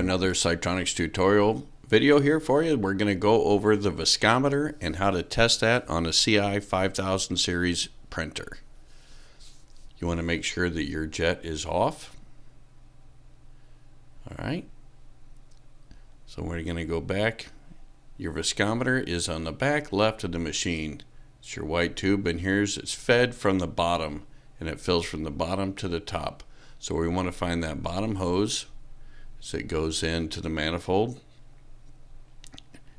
another Citronix tutorial video here for you. We're going to go over the viscometer and how to test that on a CI5000 series printer. You want to make sure that your jet is off. Alright, so we're going to go back. Your viscometer is on the back left of the machine. It's your white tube, and it's fed from the bottom, and it fills from the bottom to the top. So we want to find that bottom hose. So it goes into the manifold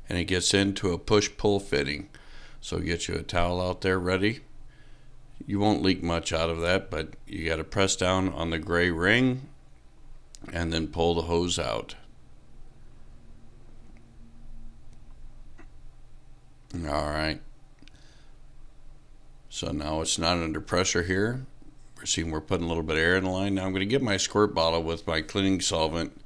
and it gets into a push-pull fitting. So get you a towel out there ready. You won't leak much out of that, but you got to press down on the gray ring and then pull the hose out. Alright, so now it's not under pressure here. We're seeing we're putting a little bit of air in the line. Now I'm going to get my squirt bottle with my cleaning solvent,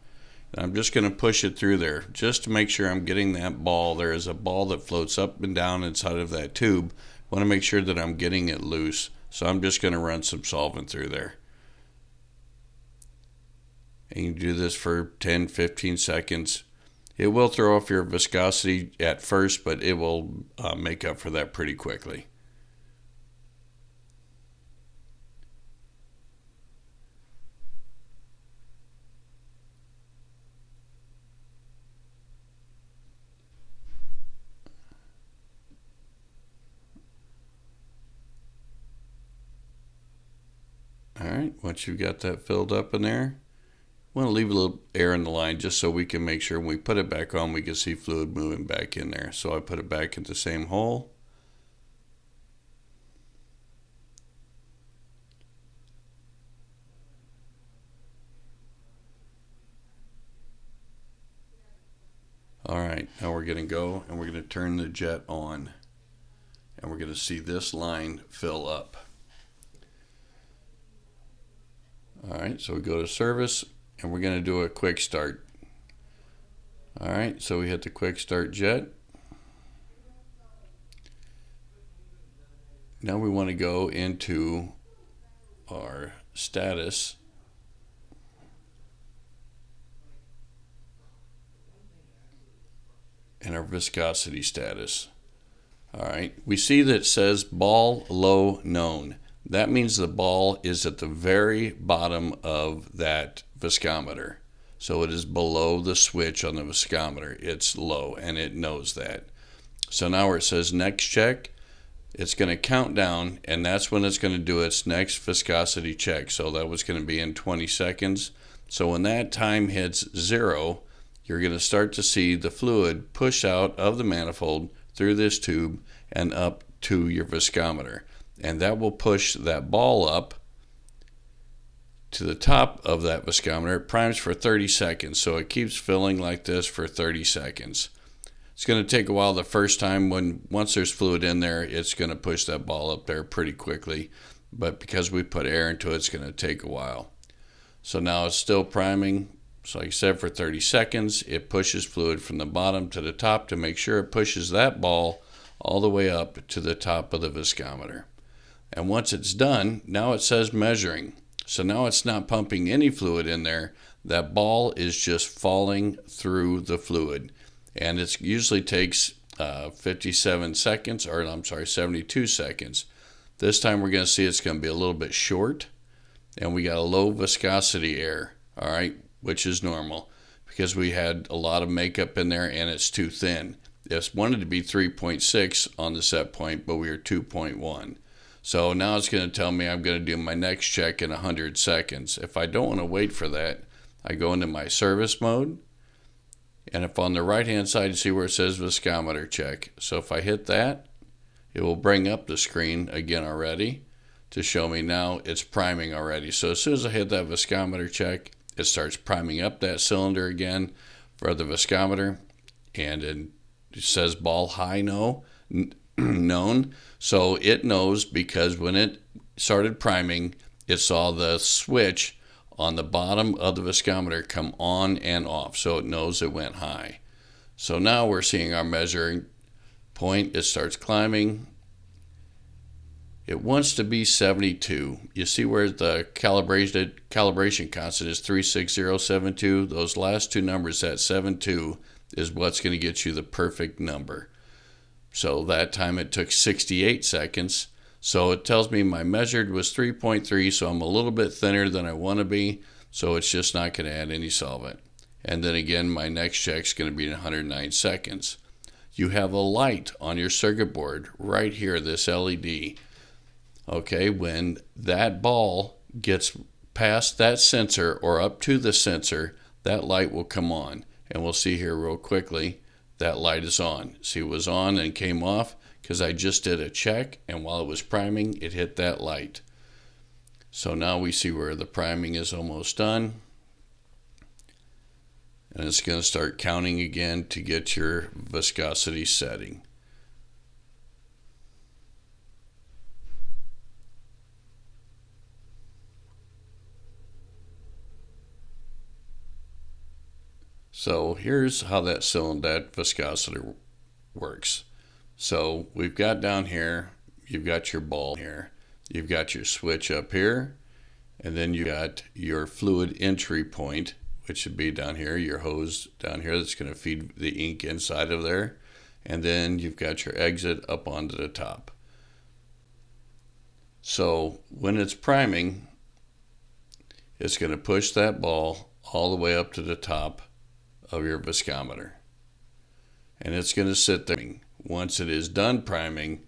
and I'm just going to push it through there just to make sure I'm getting that ball. There is a ball that floats up and down inside of that tube. I want to make sure that I'm getting it loose, so I'm just going to run some solvent through there. And you do this for 10-15 seconds. It will throw off your viscosity at first, but it will make up for that pretty quickly. Alright, once you've got that filled up in there, want to leave a little air in the line just so we can make sure when we put it back on we can see fluid moving back in there. So I put it back in the same hole. Alright, now we're going to go and we're going to turn the jet on, and we're going to see this line fill up. Alright, so we go to service and we're going to do a quick start. Alright, so we hit the quick start jet. Now we want to go into our status. And our viscosity status. Alright, we see that it says ball low known. That means the ball is at the very bottom of that viscometer. So it is below the switch on the viscometer. It's low, and it knows that. So now where it says next check, it's going to count down, and that's when it's going to do its next viscosity check. So that was going to be in 20 seconds. So when that time hits 0, you're going to start to see the fluid push out of the manifold through this tube and up to your viscometer. And that will push that ball up to the top of that viscometer. It primes for 30 seconds, so it keeps filling like this for 30 seconds. It's going to take a while the first time. Once there's fluid in there, it's going to push that ball up there pretty quickly. But because we put air into it, it's going to take a while. So now it's still priming. So like I said, for 30 seconds, it pushes fluid from the bottom to the top to make sure it pushes that ball all the way up to the top of the viscometer. And once it's done, now it says measuring. So now it's not pumping any fluid in there. That ball is just falling through the fluid. And it usually takes 57 seconds, or I'm sorry, 72 seconds. This time we're going to see it's going to be a little bit short. And we got a low viscosity air, all right, which is normal because we had a lot of makeup in there and it's too thin. It's wanted to be 3.6 on the set point, but we are 2.1. So now it's going to tell me I'm going to do my next check in 100 seconds. If I don't want to wait for that, I go into my service mode. And if on the right hand side you see where it says viscometer check. So if I hit that, it will bring up the screen again already to show me now it's priming already. So as soon as I hit that viscometer check, it starts priming up that cylinder again for the viscometer. And it says ball high known. So it knows because when it started priming, it saw the switch on the bottom of the viscometer come on and off. So it knows it went high. So now we're seeing our measuring point. It starts climbing. It wants to be 72. You see where the calibration constant is 36072? Those last two numbers, that 72, is what's going to get you the perfect number. So that time it took 68 seconds. So it tells me my measured was 3.3, so I'm a little bit thinner than I want to be, so it's just not going to add any solvent. And then again, my next check is going to be in 109 seconds. You have a light on your circuit board right here, this LED. Okay, when that ball gets past that sensor or up to the sensor, that light will come on. And we'll see here real quickly, that light is on. See, it was on and came off because I just did a check, and while it was priming, it hit that light. So now we see where the priming is almost done. And it's going to start counting again to get your viscosity setting. So here's how that viscosity works. So we've got down here, you've got your ball here, you've got your switch up here, and then you got your fluid entry point, which should be down here, your hose down here that's going to feed the ink inside of there, and then you've got your exit up onto the top. So when it's priming, it's going to push that ball all the way up to the top of your viscometer, and it's going to sit there. Once it is done priming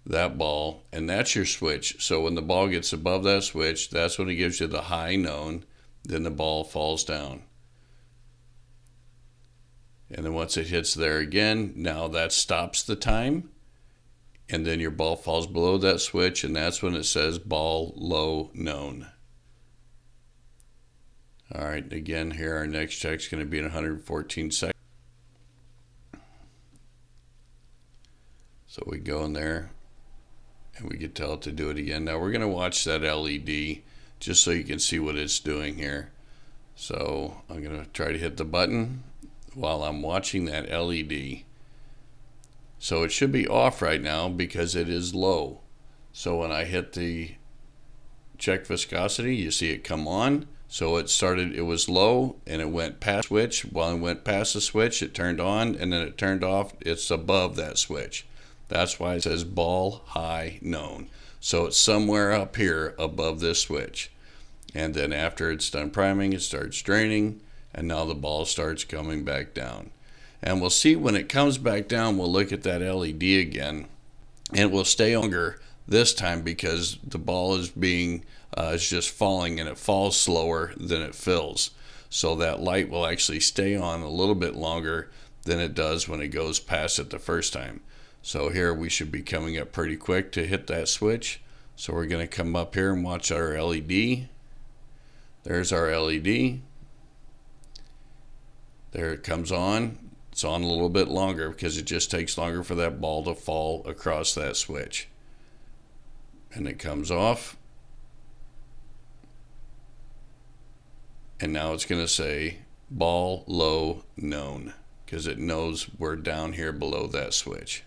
that ball, and that's your switch, so when the ball gets above that switch, that's when it gives you the high known, then the ball falls down. And then once it hits there again, now that stops the time, and then your ball falls below that switch, and that's when it says ball low known. All right, again here our next check is going to be in 114 seconds. So we go in there and we can tell it to do it again. Now we're going to watch that LED just so you can see what it's doing here. So I'm going to try to hit the button while I'm watching that LED. So it should be off right now because it is low. So when I hit the check viscosity, you see it come on. So it was low and it went past the switch. While it went past the switch, it turned on, and then it turned off. It's above that switch. That's why it says ball high known. So it's somewhere up here above this switch. And then after it's done priming, it starts draining, and now the ball starts coming back down. And we'll see when it comes back down, we'll look at that LED again, and it will stay longer this time because the ball is just falling, and it falls slower than it fills. So that light will actually stay on a little bit longer than it does when it goes past it the first time. So here we should be coming up pretty quick to hit that switch. So we're going to come up here and watch our LED. There's our LED. There it comes on. It's on a little bit longer because it just takes longer for that ball to fall across that switch. And it comes off. And now it's going to say ball low known because it knows we're down here below that switch.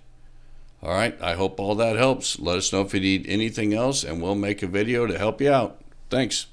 All right, I hope all that helps. Let us know if you need anything else, and we'll make a video to help you out. Thanks.